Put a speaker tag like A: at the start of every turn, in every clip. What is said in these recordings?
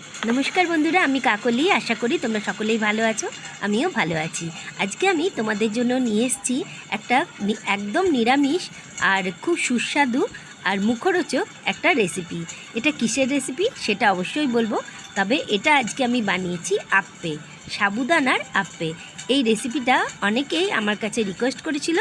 A: নমস্কার বন্ধুরা, আমি কাকলি। আশা করি তোমরা সকলেই ভালো আছো, আমিও ভালো আছি। আজকে আমি তোমাদের জন্য নিয়ে এসেছি একটা একদম নিরামিষ আর খুব সুস্বাদু আর মুখরোচক একটা রেসিপি। এটা কিসের রেসিপি সেটা অবশ্যই বলবো, তবে এটা আজকে আমি বানিয়েছি আপ্পে, সাবুদানার আপ্পে। এই রেসিপিটা অনেকেই আমার কাছে রিকোয়েস্ট করেছিল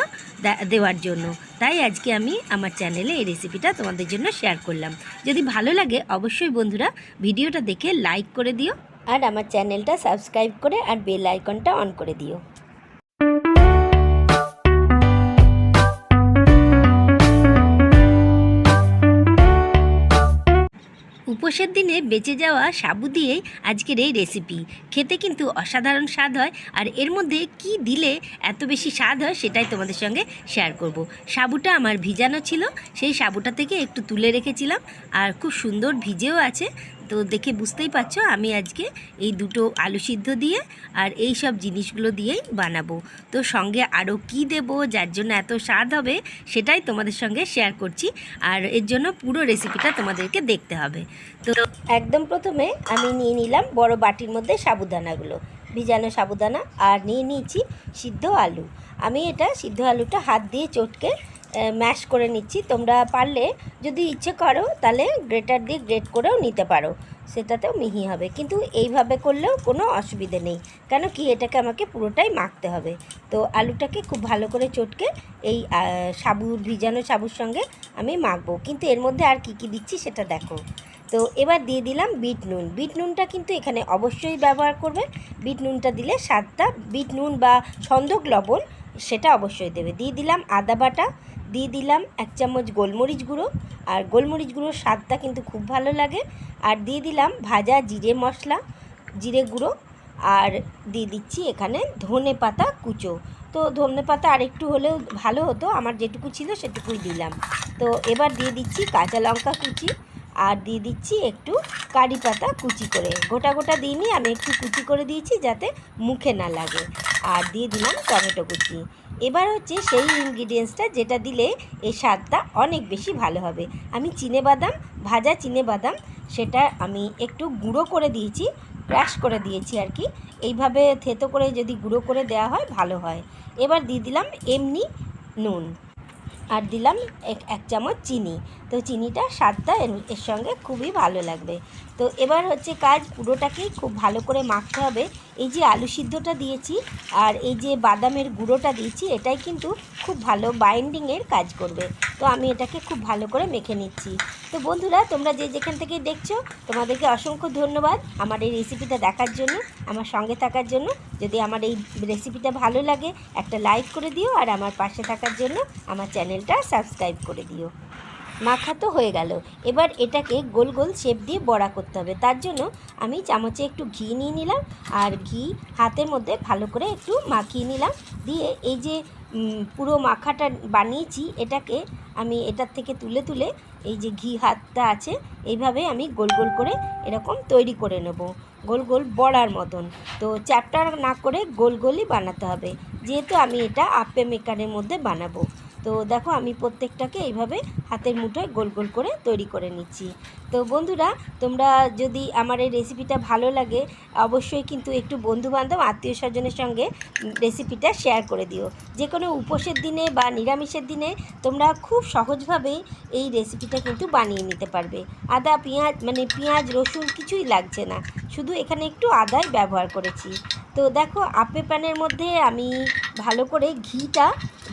A: দেওয়ার জন্য, তাই আজকে আমি আমার চ্যানেলে এই রেসিপিটা তোমাদের জন্য শেয়ার করলাম। যদি ভালো লাগে অবশ্যই বন্ধুরা ভিডিওটা দেখে লাইক করে দিও, আর আমার চ্যানেলটা সাবস্ক্রাইব করে আর বেল আইকনটা অন করে দিও। উপোসের দিনে বেঁচে যাওয়া সাবু দিয়েই আজকের এই রেসিপি। খেতে কিন্তু অসাধারণ স্বাদ হয়, আর এর মধ্যে কি দিলে এত বেশি স্বাদ হয় সেটাই তোমাদের সঙ্গে শেয়ার করব। সাবুটা আমার ভিজানো ছিল, সেই সাবুটা থেকে একটু তুলে রেখেছিলাম, আর খুব সুন্দর ভিজেও আছে। তো দেখে বুঝতেই পারছো আমি আজকে এই দুটো আলু সিদ্ধ দিয়ে আর এই সব জিনিসগুলো দিয়েই বানাবো। তো সঙ্গে আরও কি দেব যার জন্য এত স্বাদ হবে সেটাই তোমাদের সঙ্গে শেয়ার করছি, আর এর জন্য পুরো রেসিপিটা তোমাদেরকে দেখতে হবে। তো একদম প্রথমে আমি নিয়ে নিলাম বড় বাটির মধ্যে সাবুদানাগুলো, ভিজানো সাবুদানা, আর নিয়ে নিয়েছি সিদ্ধ আলু। আমি এটা সিদ্ধ আলুটা হাত দিয়ে চটকে ম্যাশ করে নিচ্ছি। তোমরা পারলে যদি ইচ্ছে করো তাহলে গ্রেটার দিয়ে গ্রেট করেও নিতে পারো, সেটাতেও মিহি হবে, কিন্তু এইভাবে করলেও কোনো অসুবিধে নেই, কেন কি এটাকে আমাকে পুরোটাই মাখতে হবে। তো আলুটাকে খুব ভালো করে চটকে এই ভিজানো সাবুর সঙ্গে আমি মাখবো, কিন্তু এর মধ্যে আর কি দিচ্ছি সেটা দেখো। তো এবার দিয়ে দিলাম বিট নুন। বিট নুনটা কিন্তু এখানে অবশ্যই ব্যবহার করবে। বিট নুনটা দিলে স্বাদটা, বিট নুন বা সন্দক লবণ সেটা অবশ্যই দেবে। দিয়ে দিলাম আদা বাটা, দিয়ে দিলাম 1 চামচ গোলমরিচ গুঁড়ো, আর গোলমরিচ গুঁড়োর স্বাদটা কিন্তু খুব ভালো লাগে। আর দিয়ে দিলাম ভাজা জিরে মশলা, জিরে গুঁড়ো, আর দিয়ে দিচ্ছি এখানে ধনে পাতা কুচো। তো ধনে পাতা আরেকটু হলেও ভালো হতো, আমার যেটুকু ছিল সেটুকুই দিলাম। তো এবার দিয়ে দিচ্ছি কাঁচা লঙ্কা কুচি, আর দিয়ে দিচ্ছি একটু কারি পাতা কুচি করে, গোটা গোটা দিইনি, আমি একটু কুচি করে দিয়েছি যাতে মুখে না লাগে। আর দিয়ে দিলাম টমেটো কুচি। এবার হচ্ছে সেই ইনগ্রিডিয়েন্টসটা যেটা দিলে এই স্বাদটা অনেক বেশি ভালো হবে। আমি চিনেবাদাম, ভাজা চিনেবাদাম, সেটা আমি একটু গুঁড়ো করে দিয়েছি, ক্রাশ করে দিয়েছি আর কি। এইভাবে থেতো করে যদি গুঁড়ো করে দেওয়া হয় ভালো হয়। এবার দিয়ে দিলাম এমনি নুন, আর দিলাম 1 চামচ চিনি। তো চিনিটা স্বাদটা এর সঙ্গে খুবই ভালো লাগবে। তো এবার হচ্ছে কাজ, পুরোটাকেই খুব ভালো করে মাখতে হবে। এই যে আলু সিদ্ধটা দিয়েছি আর এই যে বাদামের গুঁড়োটা দিয়েছি, এটাই কিন্তু খুব ভালো বাইন্ডিংয়ের কাজ করবে। তো আমি এটাকে খুব ভালো করে মেখে নিচ্ছি। তো বন্ধুরা, তোমরা যে যেখান থেকে দেখছো তোমাদেরকে অসংখ্য ধন্যবাদ আমার এই রেসিপিটা দেখার জন্য, আমার সঙ্গে থাকার জন্য। যদি আমার এই রেসিপিটা ভালো লাগে একটা লাইক করে দিও, আর আমার পাশে থাকার জন্য আমার চ্যানেলটা সাবস্ক্রাইব করে দিও। মাখা তো হয়ে গেল, এবার এটাকে গোল গোল শেপ দিয়ে বড়া করতে হবে। তার জন্য আমি চামচে একটু ঘি নিয়ে নিলাম, আর ঘি হাতের মধ্যে ভালো করে একটু মাখিয়ে নিলাম। দিয়ে এই যে পুরো মাখাটা বানিয়েছি এটাকে আমি এটার থেকে তুলে তুলে এই যে ঘি হাতটা আছে এইভাবে আমি গোল গোল করে এরকম তৈরি করে নেব, গোল গোল বড়ার মতন। তো চ্যাপটা না করে গোল গোলই বানাতে হবে, যেহেতু আমি এটা আপ্পে মেকারের মধ্যে বানাবো। তো দেখো আমি প্রত্যেকটাকে এইভাবে হাতের মুঠোয় গোল গোল করে তৈরি করে নিচ্ছি। তো বন্ধুরা, তোমরা যদি আমার এই রেসিপিটা ভালো লাগে অবশ্যই কিন্তু একটু বন্ধুবান্ধব আত্মীয় স্বজনের সঙ্গে রেসিপিটা শেয়ার করে দিও। যে কোনো উপোসের দিনে বা নিরামিষের দিনে তোমরা খুব সহজভাবেই এই রেসিপিটা কিন্তু বানিয়ে নিতে পারবে। আদা পেঁয়াজ পেঁয়াজ রসুন কিছুই লাগছে না, শুধু এখানে একটু আদাই ব্যবহার করেছি। তো দেখো আপ্পে প্যানের মধ্যে আমি ভালো করে ঘিটা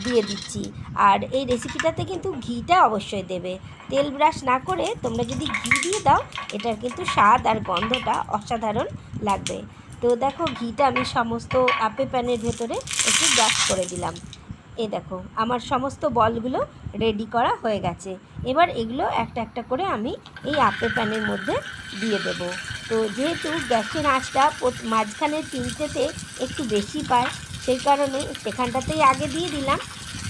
A: দিয়ে দিচ্ছি, আর এই রেসিপিটাতে কিন্তু ঘিটা অবশ্যই দেবে। তেল ব্রাশ না করে তোমরা যদি ঘি দিয়ে দাও এটার কিন্তু স্বাদ আর গন্ধটা অসাধারণ লাগবে। তো দেখো ঘিটা আমি সমস্ত আপ্পে প্যানের ভেতরে একটু ব্রাশ করে দিলাম। এই দেখো আমার সমস্ত বলগুলো রেডি করা হয়ে গেছে। এবার এগুলো একটা একটা করে আমি এই আপ্পে প্যানের মধ্যে দিয়ে দেব। তো যেহেতু গ্যাসের আঁচটা মাঝখানে তিনটেতে একটু বেশি পায়, সেই কারণে সেখানটাতেই আগে দিয়ে দিলাম।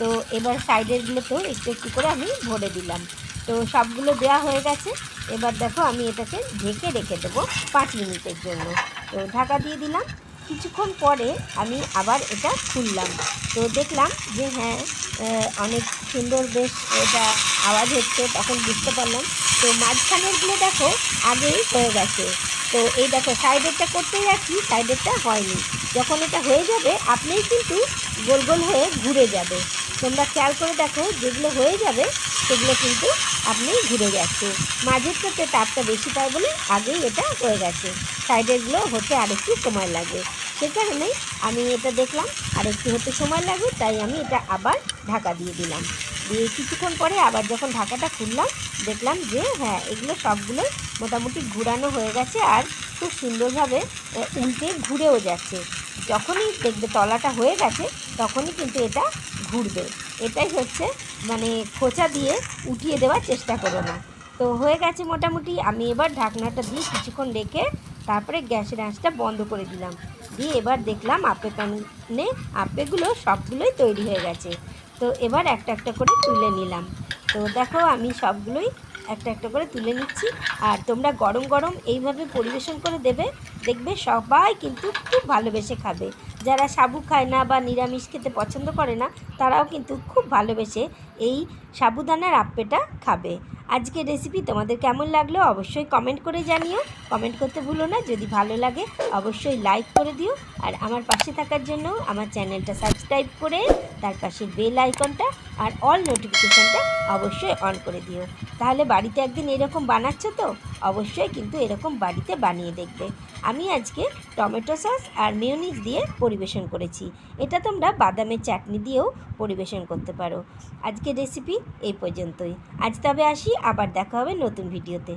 A: তো এবার সাইডেরগুলোতেও একটু একটু করে আমি ভরে দিলাম। তো সবগুলো দেওয়া হয়ে গেছে। এবার দেখো আমি এটাকে ঢেকে রেখে দেবো 5 মিনিটের জন্য। তো ঢাকা দিয়ে দিলাম। কিছুক্ষণ পরে আমি আবার এটা খুললাম, তো দেখলাম যে হ্যাঁ অনেক সুন্দর বেশ এটা আওয়াজ হচ্ছে, তখন বুঝতে পারলাম তো মাঝখানেরগুলো দেখো আগেই হয়ে গেছে। তো এই দেখো সাইডেরটা করতে যাচ্ছি, সাইডেরটা হয়নি। যখন এটা হয়ে যাবে আপনিই কিন্তু গোল গোল হয়ে ঘুরে যাবে। তোমরা খেয়াল করে দেখো, যেগুলো হয়ে যাবে সেগুলো কিন্তু আপনি ঘুরে যাচ্ছে। মাঝেরটাতে তাপটা বেশি পায় বলে আগেই এটা হয়ে গেছে, সাইডেরগুলো হতে আরেকটু সময় লাগবে। সে কারণেই আমি এটা দেখলাম আরেকটু হতে সময় লাগবে, তাই আমি এটা আবার ঢাকা দিয়ে দিলাম। দিয়ে কিছুক্ষণ পরে আবার যখন ঢাকাটা খুললাম, দেখলাম যে হ্যাঁ, এগুলো সবগুলোই মোটামুটি ঘুরানো হয়ে গেছে আর খুব সুন্দরভাবে উল্টে ঘুরেও যাচ্ছে। যখনই দেখবে তলাটা হয়ে গেছে তখনই কিন্তু এটা ঘুরবে। এটাই হচ্ছে মানে খোঁচা দিয়ে উঠিয়ে দেওয়ার চেষ্টা করো না। তো হয়ে গেছে মোটামুটি। আমি এবার ঢাকনাটা দিয়ে কিছুক্ষণ রেখে তারপরে গ্যাসের আঁচটা বন্ধ করে দিলাম। দিয়ে এবার দেখলাম আপে প্যানে আপেগুলো সবগুলোই তৈরি হয়ে গেছে। তো এবার একটা একটা করে তুলে নিলাম। তো দেখো আমি সবগুলোই একটা একটা করে তুলে নিচ্ছি। আর তোমরা গরম গরম এইভাবে পরিবেশন করে দেবে, দেখবে সবাই কিন্তু খুব ভালোবেসে খাবে। যারা সাবু খায় না বা নিরামিষ খেতে পছন্দ করে না, তারাও কিন্তু খুব ভালোবেসে এই সাবুদানার আপ্পেটা খাবে। আজকের রেসিপি তোমাদের কেমন লাগলো অবশ্যই কমেন্ট করে জানিও। কমেন্ট করতে ভুলো না। যদি ভালো লাগে অবশ্যই লাইক করে দিও। আর আমার পাশে থাকার জন্য আমার চ্যানেলটা সাবস্ক্রাইব করে তার পাশে বেল আইকনটা আর অল নোটিফিকেশানটা অবশ্যই অন করে দিও। তাহলে বাড়িতে একদিন এরকম বানাচ্ছ তো অবশ্যই কিন্তু এরকম বাড়িতে বানিয়ে দেখবে। আমি আজকে টমেটো সস আর মেয়োনিজ দিয়ে পরিবেশন করেছি। এটা তোমরা বাদামের চাটনি দিয়েও পরিবেশন করতে পারো। আজকের রেসিপি এই পর্যন্তই। আজ তবে আসি, আবার দেখা হবে নতুন ভিডিওতে।